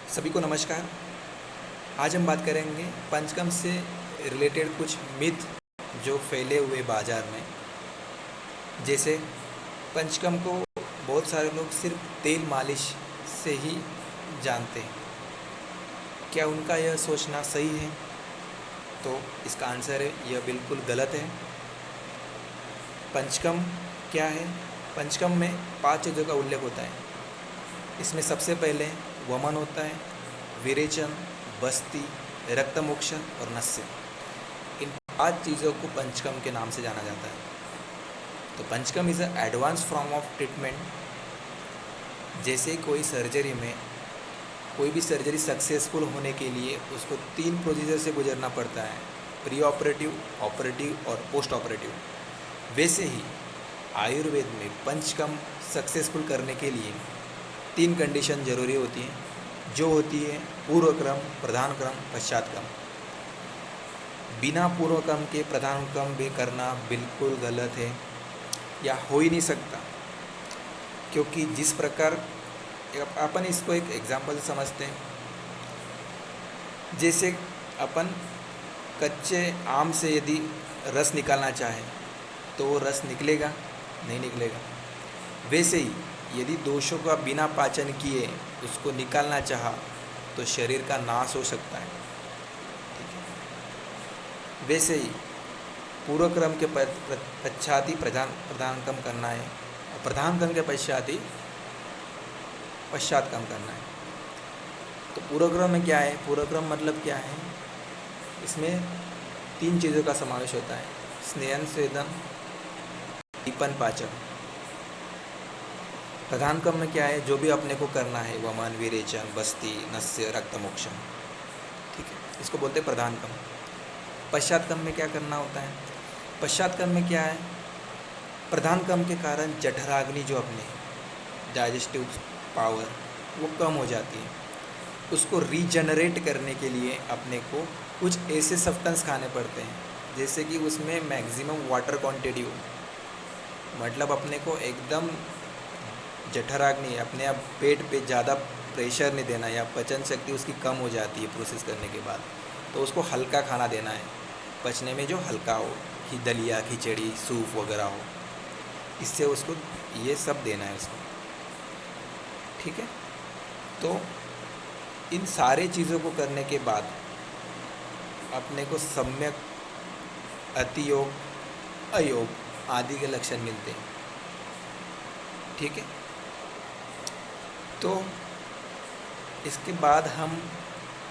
सभी को नमस्कार। आज हम बात करेंगे पंचकर्म से रिलेटेड कुछ मिथ जो फैले हुए बाज़ार में। जैसे पंचकर्म को बहुत सारे लोग सिर्फ तेल मालिश से ही जानते हैं। क्या उनका यह सोचना सही है? तो इसका आंसर है यह बिल्कुल गलत है। पंचकर्म क्या है? पंचकर्म में 5 चीज़ों का उल्लेख होता है। इसमें सबसे पहले वमन होता है, विरेचन, बस्ती, रक्तमोक्षण और नस्य। इन 5 चीज़ों को पंचकर्म के नाम से जाना जाता है। तो panchakarma is a advance form of treatment. जैसे कोई सर्जरी में कोई भी सर्जरी सक्सेसफुल होने के लिए उसको 3 प्रोसीजर से गुजरना पड़ता है, प्री ऑपरेटिव, ऑपरेटिव और पोस्ट ऑपरेटिव। वैसे ही आयुर्वेद में पंचकर्म सक्सेसफुल करने के लिए 3 कंडीशन जरूरी होती हैं, जो होती है पूर्व क्रम, प्रधान क्रम, पश्चात क्रम। बिना पूर्व क्रम के प्रधान क्रम भी करना बिल्कुल गलत है या हो ही नहीं सकता, क्योंकि जिस प्रकार अपन इसको एक एग्जाम्पल से समझते हैं। जैसे अपन कच्चे आम से यदि रस निकालना चाहें तो वो रस निकलेगा? नहीं निकलेगा। वैसे ही यदि दोषों का बिना पाचन किए उसको निकालना चाहा तो शरीर का नाश हो सकता है। ठीक है। वैसे ही पूर्व क्रम के पश्चात ही प्रधान क्रम करना है और प्रधान क्रम के पश्चात ही पश्चात क्रम करना है। तो पूर्व क्रम में क्या है? पूर्व क्रम मतलब क्या है? इसमें 3 चीज़ों का समावेश होता है: स्नेहन, स्वेदन, दीपन, पाचन। प्रधान क्रम में क्या है? जो भी अपने को करना है, वमन, विरेचन, बस्ती, नस्य, रक्तमोक्षण। ठीक है, इसको बोलते हैं प्रधान क्रम। पश्चात क्रम में क्या करना होता है? पश्चात क्रम में क्या है? प्रधान क्रम के कारण जठराग्नि जो अपने डाइजेस्टिव पावर वो कम हो जाती है। उसको रीजनरेट करने के लिए अपने को कुछ ऐसे सब्सटेंस खाने पड़ते हैं जैसे कि उसमें मैक्सिमम वाटर क्वांटिटी हो। मतलब अपने को एकदम जठराग्नि, अपने आप पेट पे ज़्यादा प्रेशर नहीं देना, या पचन शक्ति उसकी कम हो जाती है प्रोसेस करने के बाद, तो उसको हल्का खाना देना है, पचने में जो हल्का हो, कि दलिया, खिचड़ी, सूप वगैरह हो, इससे उसको ये सब देना है उसको। ठीक है। तो इन सारे चीज़ों को करने के बाद अपने को सम्यक, अतियोग, अयोग आदि के लक्षण मिलते हैं। ठीक है। तो इसके बाद हम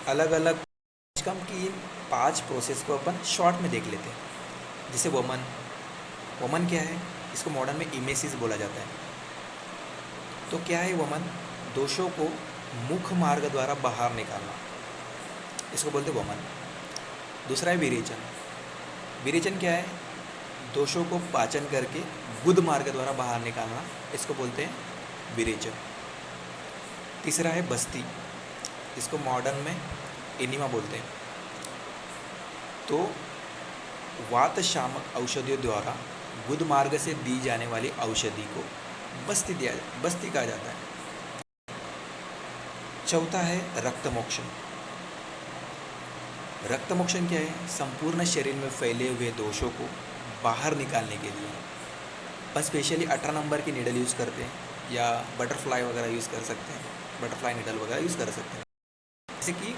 अलग अलग पंचकर्म की 5 प्रोसेस को अपन शॉर्ट में देख लेते हैं। जैसे वमन। वमन क्या है? इसको मॉडर्न में इमेसिस बोला जाता है। तो क्या है वमन? दोषों को मुख मार्ग द्वारा बाहर निकालना, इसको बोलते हैं वमन। दूसरा है विरेचन। विरेचन क्या है? दोषों को पाचन करके गुद मार्ग द्वारा बाहर निकालना, इसको बोलते हैं विरेचन। तीसरा है बस्ती, इसको मॉडर्न में एनिमा बोलते हैं। तो वात शामक औषधियों द्वारा गुद मार्ग से दी जाने वाली औषधि को बस्ती कहा जाता है। चौथा है रक्तमोक्षण। रक्तमोक्षण क्या है? संपूर्ण शरीर में फैले हुए दोषों को बाहर निकालने के लिए अपन स्पेशली 18 नंबर की नीडल यूज़ करते हैं, या बटरफ्लाई वगैरह यूज़ कर सकते हैं, बटरफ्लाई नीडल वगैरह यूज़ कर सकते हैं। जैसे कि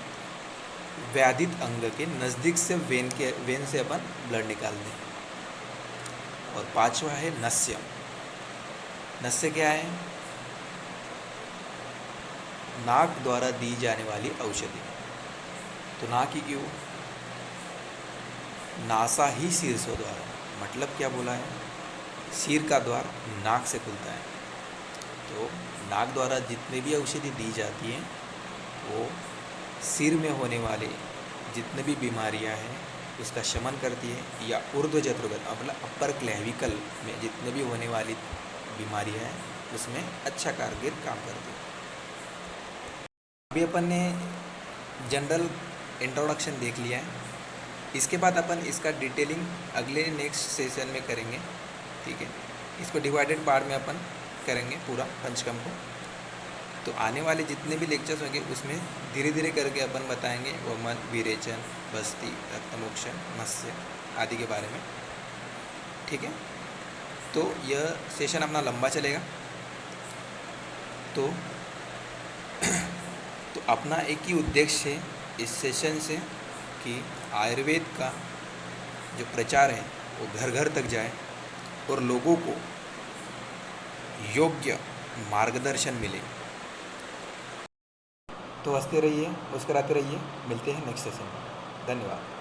व्याधित अंग के नज़दीक से वेन से अपन ब्लड निकाल दें। और 5वां है नस्य। नस्य क्या है? नाक द्वारा दी जाने वाली औषधि। तो नाक ही क्यों? नासा ही शीर्षों द्वारा, मतलब क्या बोला है? सिर का द्वार नाक से खुलता है। तो नाक द्वारा जितने भी औषधि दी जाती हैं वो सिर में होने वाले जितने भी बीमारियां हैं उसका शमन करती है, या ऊर्ध्व जठरगत मतलब अपर क्लेविकल में जितने भी होने वाली बीमारियां हैं उसमें अच्छा कारगर काम करती है। अभी अपन ने जनरल इंट्रोडक्शन देख लिया है। इसके बाद अपन इसका डिटेलिंग अगले नेक्स्ट सेशन में करेंगे। ठीक है, इसको डिवाइडेड पार्ट में अपन करेंगे पूरा पंचकर्म को। तो आने वाले जितने भी लेक्चर्स होंगे उसमें धीरे धीरे करके अपन बताएंगे वमन, विरेचन, बस्ती, रक्तमोक्षण, मत्स्य आदि के बारे में। ठीक है, तो यह सेशन अपना लंबा चलेगा। तो अपना एक ही उद्देश्य है इस सेशन से कि आयुर्वेद का जो प्रचार है वो घर घर तक जाए और लोगों को योग्य मार्गदर्शन मिले। तो हंसते रहिए, मुस्कुराते रहिए। मिलते हैं नेक्स्ट सेशन में। धन्यवाद।